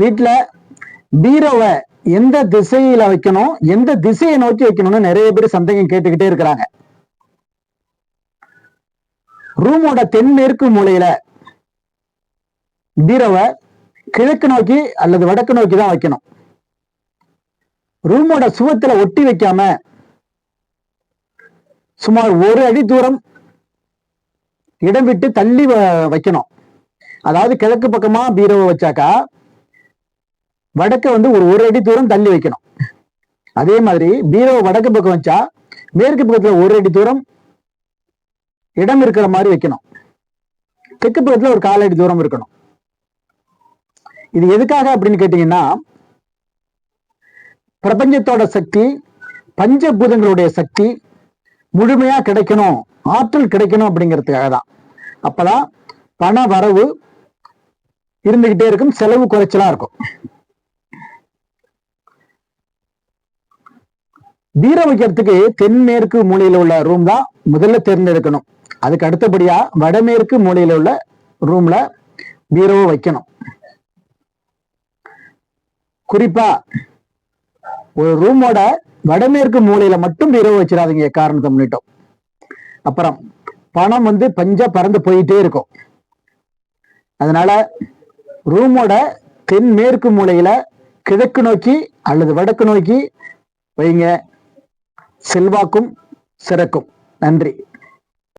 வீட்டுல பீரோவை எந்த திசையில வைக்கணும், எந்த திசையை நோக்கி வைக்கணும்னு நிறைய பேர் சந்தேகம் கேட்டுக்கிட்டே இருக்கிறாங்க. ரூமோட தென்மேற்கு மூலையில பீரோவை கிழக்கு நோக்கி அல்லது வடக்கு நோக்கி தான் வைக்கணும். ரூமோட சுவத்துல ஒட்டி வைக்காம சுமார் 1 அடி தூரம் இடம் விட்டு தள்ளி வைக்கணும். அதாவது கிழக்கு பக்கமா பீரோவை வச்சாக்கா வடக்க ஒரு 1 அடி தூரம் தள்ளி வைக்கணும். அதே மாதிரி பீரோவை வடக்கு பக்கம் வச்சா மேற்கு பக்கத்துல 1 அடி தூரம் இடம் இருக்கிற மாதிரி வைக்கணும். தெற்கு பக்கத்துல ஒரு 1/4 அடி தூரம் இருக்கணும். இது எதுக்காக அப்படின்னு கேட்டீங்கன்னா, பிரபஞ்சத்தோட சக்தி, பஞ்சபூதங்களுடைய சக்தி முழுமையா கிடைக்கணும், ஆற்றல் கிடைக்கணும் அப்படிங்கிறதுக்காக தான். அப்பதான் பண வரவு இருந்துகிட்டே இருக்கும், செலவு குறைச்சலா இருக்கும். பீரோ வைக்கிறதுக்கு தென்மேற்கு மூலையில உள்ள ரூம் தான் முதல்ல தேர்ந்தெடுக்கணும். அதுக்கு அடுத்தபடியா வடமேற்கு மூலையில உள்ள ரூம்ல பீரோவை வைக்கணும். குறிப்பா ஒரு ரூமோட வடமேற்கு மூலையில மட்டும் பீரோவை வச்சிடாதீங்க, காரணத்தை முன்னிட்டோம். அப்புறம் பணம் பஞ்ச பறந்து போயிட்டே இருக்கும். அதனால ரூமோட தென்மேற்கு மூலையில கிழக்கு நோக்கி அல்லது வடக்கு நோக்கி வைங்க. செல்வாக்கும் சிறக்கும். நன்றி.